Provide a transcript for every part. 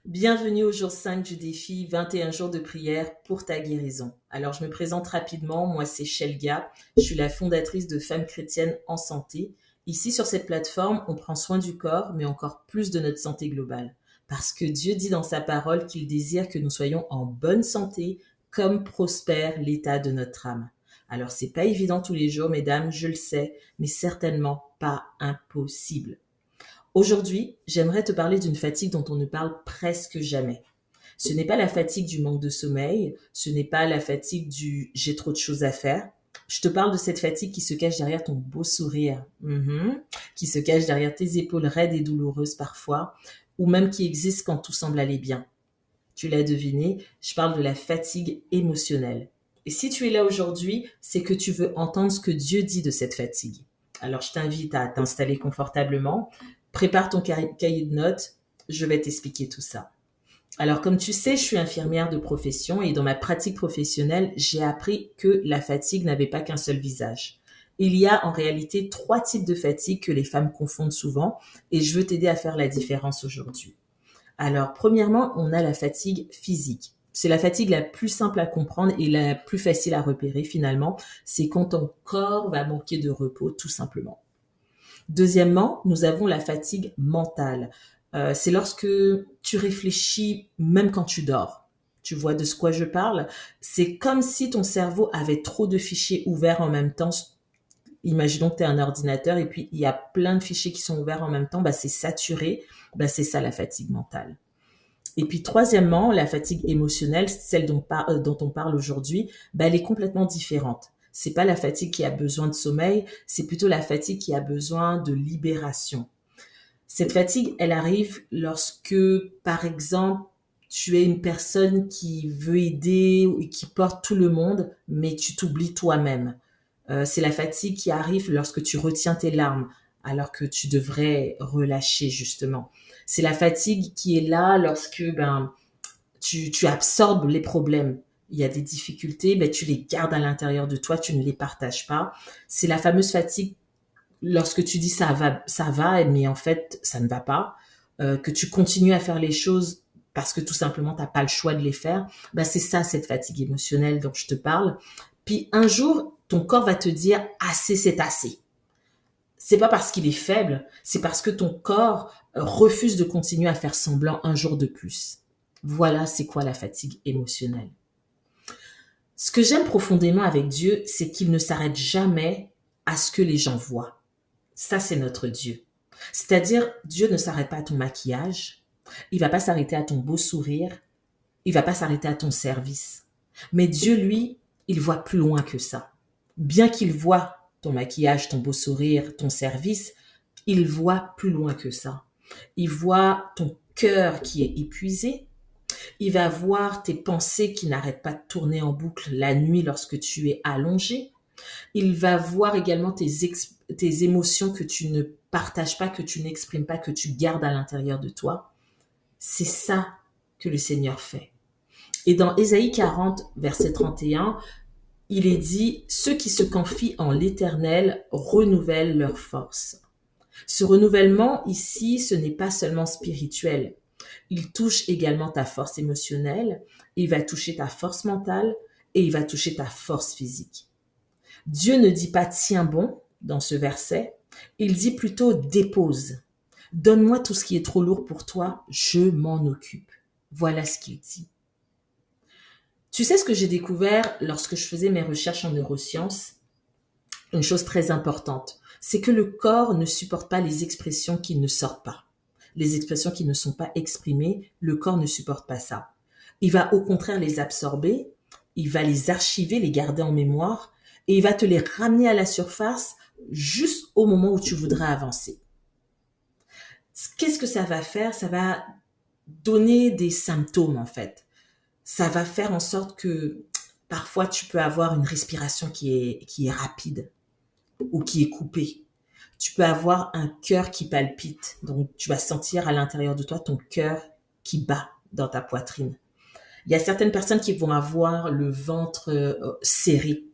Bienvenue au jour 5 du défi 21 jours de prière pour ta guérison. Alors, je me présente rapidement. Moi, c'est Shelga. Je suis la fondatrice de Femmes chrétiennes en santé. Ici, sur cette plateforme, on prend soin du corps, mais encore plus de notre santé globale. Parce que Dieu dit dans sa parole qu'il désire que nous soyons en bonne santé, comme prospère l'état de notre âme. Alors, c'est pas évident tous les jours, mesdames, je le sais, mais certainement pas impossible. Aujourd'hui, j'aimerais te parler d'une fatigue dont on ne parle presque jamais. Ce n'est pas la fatigue du manque de sommeil, ce n'est pas la fatigue du j'ai trop de choses à faire. Je te parle de cette fatigue qui se cache derrière ton beau sourire, qui se cache derrière tes épaules raides et douloureuses parfois, ou même qui existe quand tout semble aller bien. Tu l'as deviné, je parle de la fatigue émotionnelle. Et si tu es là aujourd'hui, c'est que tu veux entendre ce que Dieu dit de cette fatigue. Alors je t'invite à t'installer confortablement, prépare ton cahier de notes, je vais t'expliquer tout ça. Alors comme tu sais, je suis infirmière de profession et dans ma pratique professionnelle, j'ai appris que la fatigue n'avait pas qu'un seul visage. Il y a en réalité 3 types de fatigue que les femmes confondent souvent et je veux t'aider à faire la différence aujourd'hui. Alors, premièrement, on a la fatigue physique. C'est la fatigue la plus simple à comprendre et la plus facile à repérer finalement. C'est quand ton corps va manquer de repos, tout simplement. Deuxièmement, nous avons la fatigue mentale. C'est lorsque tu réfléchis même quand tu dors. Tu vois de ce quoi je parle? C'est comme si ton cerveau avait trop de fichiers ouverts en même temps. Imaginons que tu es un ordinateur et puis il y a plein de fichiers qui sont ouverts en même temps, c'est saturé, c'est ça la fatigue mentale. Et puis troisièmement, la fatigue émotionnelle, celle dont on parle aujourd'hui, elle est complètement différente. C'est pas la fatigue qui a besoin de sommeil, c'est plutôt la fatigue qui a besoin de libération. Cette fatigue, elle arrive lorsque, par exemple, tu es une personne qui veut aider ou qui porte tout le monde, mais tu t'oublies toi-même. C'est la fatigue qui arrive lorsque tu retiens tes larmes, alors que tu devrais relâcher justement. C'est la fatigue qui est là lorsque tu absorbes les problèmes. Il y a des difficultés, tu les gardes à l'intérieur de toi, tu ne les partages pas. C'est la fameuse fatigue lorsque tu dis ça va, mais en fait ça ne va pas. Que tu continues à faire les choses parce que tout simplement t'as pas le choix de les faire. C'est ça cette fatigue émotionnelle dont je te parle. Puis un jour, ton corps va te dire assez, c'est assez. C'est pas parce qu'il est faible, c'est parce que ton corps refuse de continuer à faire semblant un jour de plus. Voilà, c'est quoi la fatigue émotionnelle. Ce que j'aime profondément avec Dieu, c'est qu'il ne s'arrête jamais à ce que les gens voient. Ça, c'est notre Dieu. C'est-à-dire, Dieu ne s'arrête pas à ton maquillage, il va pas s'arrêter à ton beau sourire, il va pas s'arrêter à ton service. Mais Dieu, lui, il voit plus loin que ça. Bien qu'il voit ton maquillage, ton beau sourire, ton service, il voit plus loin que ça. Il voit ton cœur qui est épuisé. Il va voir tes pensées qui n'arrêtent pas de tourner en boucle la nuit lorsque tu es allongé. Il va voir également tes émotions que tu ne partages pas, que tu n'exprimes pas, que tu gardes à l'intérieur de toi. C'est ça que le Seigneur fait. Et dans Ésaïe 40, verset 31, il est dit, ceux qui se confient en l'Éternel renouvellent leur force. Ce renouvellement ici, ce n'est pas seulement spirituel. Il touche également ta force émotionnelle, il va toucher ta force mentale et il va toucher ta force physique. Dieu ne dit pas tiens bon dans ce verset, il dit plutôt dépose. Donne-moi tout ce qui est trop lourd pour toi, je m'en occupe. Voilà ce qu'il dit. Tu sais ce que j'ai découvert lorsque je faisais mes recherches en neurosciences? Une chose très importante, c'est que le corps ne supporte pas les expressions qui ne sortent pas. Les expressions qui ne sont pas exprimées, le corps ne supporte pas ça. Il va au contraire les absorber, il va les archiver, les garder en mémoire, et il va te les ramener à la surface juste au moment où tu voudras avancer. Qu'est-ce que ça va faire? Ça va donner des symptômes en fait. Ça va faire en sorte que parfois tu peux avoir une respiration qui est rapide ou qui est coupée. Tu peux avoir un cœur qui palpite. Donc, tu vas sentir à l'intérieur de toi ton cœur qui bat dans ta poitrine. Il y a certaines personnes qui vont avoir le ventre serré.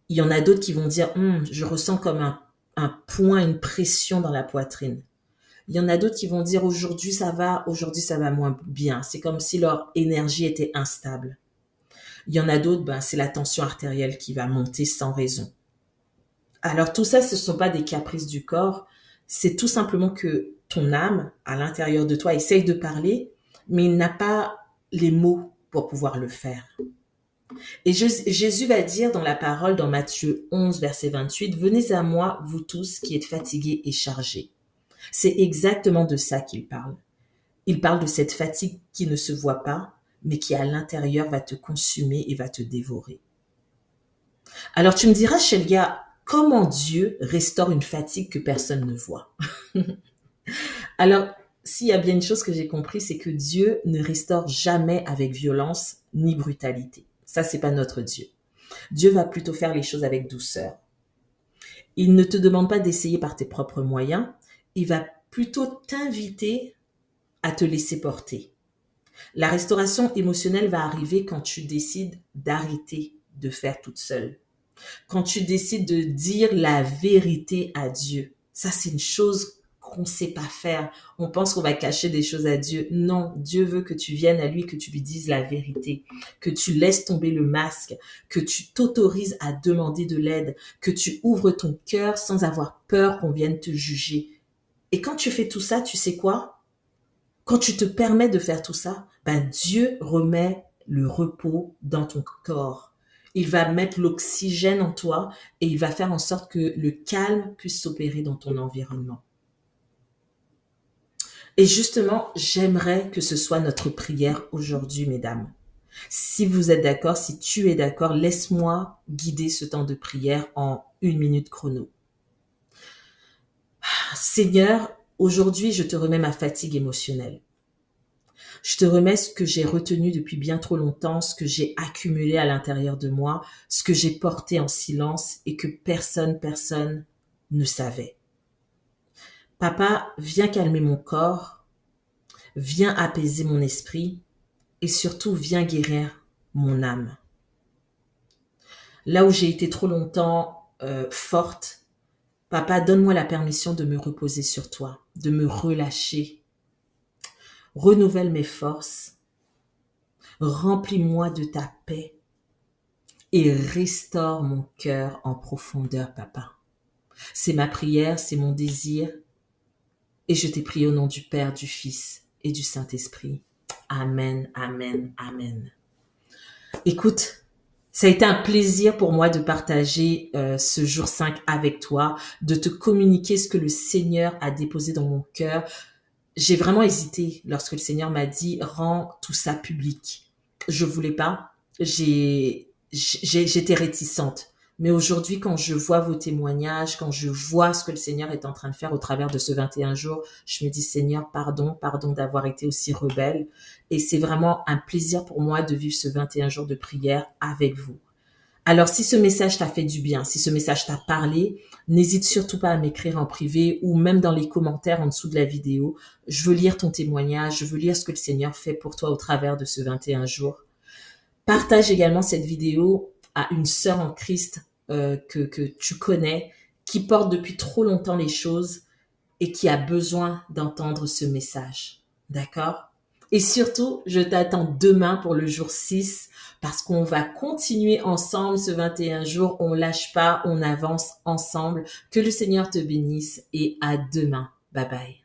Il y en a d'autres qui vont dire je ressens comme un point, une pression dans la poitrine. Il y en a d'autres qui vont dire aujourd'hui ça va moins bien. C'est comme si leur énergie était instable. Il y en a d'autres, ben, c'est la tension artérielle qui va monter sans raison. Alors tout ça, ce ne sont pas des caprices du corps, c'est tout simplement que ton âme, à l'intérieur de toi, essaye de parler, mais il n'a pas les mots pour pouvoir le faire. Et Jésus va dire dans la parole, dans Matthieu 11, verset 28, « Venez à moi, vous tous qui êtes fatigués et chargés. » C'est exactement de ça qu'il parle. Il parle de cette fatigue qui ne se voit pas, mais qui à l'intérieur va te consumer et va te dévorer. Alors tu me diras, Shelga, comment Dieu restaure une fatigue que personne ne voit? Alors, s'il y a bien une chose que j'ai compris, c'est que Dieu ne restaure jamais avec violence ni brutalité. Ça, c'est pas notre Dieu. Dieu va plutôt faire les choses avec douceur. Il ne te demande pas d'essayer par tes propres moyens. Il va plutôt t'inviter à te laisser porter. La restauration émotionnelle va arriver quand tu décides d'arrêter de faire toute seule. Quand tu décides de dire la vérité à Dieu. Ça, c'est une chose qu'on ne sait pas faire. On pense qu'on va cacher des choses à Dieu. Non, Dieu veut que tu viennes à lui, que tu lui dises la vérité, que tu laisses tomber le masque, que tu t'autorises à demander de l'aide, que tu ouvres ton cœur sans avoir peur qu'on vienne te juger. Et quand tu fais tout ça, tu sais quoi? Quand tu te permets de faire tout ça, ben Dieu remet le repos dans ton corps. Il va mettre l'oxygène en toi et il va faire en sorte que le calme puisse s'opérer dans ton environnement. Et justement, j'aimerais que ce soit notre prière aujourd'hui, mesdames. Si vous êtes d'accord, si tu es d'accord, laisse-moi guider ce temps de prière en 1 minute chrono. Seigneur, aujourd'hui, je te remets ma fatigue émotionnelle. Je te remets ce que j'ai retenu depuis bien trop longtemps, ce que j'ai accumulé à l'intérieur de moi, ce que j'ai porté en silence et que personne ne savait. Papa, viens calmer mon corps, viens apaiser mon esprit et surtout viens guérir mon âme. Là où j'ai été trop longtemps forte, Papa, donne-moi la permission de me reposer sur toi, de me relâcher. Renouvelle mes forces, remplis-moi de ta paix et restaure mon cœur en profondeur, Papa. C'est ma prière, c'est mon désir et je t'ai prié au nom du Père, du Fils et du Saint-Esprit. Amen, amen, amen. Écoute, ça a été un plaisir pour moi de partager ce jour 5 avec toi, de te communiquer ce que le Seigneur a déposé dans mon cœur. J'ai vraiment hésité lorsque le Seigneur m'a dit « Rends tout ça public ». Je voulais pas. J'étais réticente. Mais aujourd'hui, quand je vois vos témoignages, quand je vois ce que le Seigneur est en train de faire au travers de ce 21 jours, je me dis Seigneur, pardon d'avoir été aussi rebelle. Et c'est vraiment un plaisir pour moi de vivre ce 21 jours de prière avec vous. Alors, si ce message t'a fait du bien, si ce message t'a parlé, n'hésite surtout pas à m'écrire en privé ou même dans les commentaires en dessous de la vidéo. Je veux lire ton témoignage, je veux lire ce que le Seigneur fait pour toi au travers de ce 21 jours. Partage également cette vidéo à une sœur en Christ que tu connais, qui porte depuis trop longtemps les choses et qui a besoin d'entendre ce message. D'accord? Et surtout, je t'attends demain pour le jour 6 parce qu'on va continuer ensemble ce 21 jours. On lâche pas, on avance ensemble. Que le Seigneur te bénisse et à demain. Bye bye.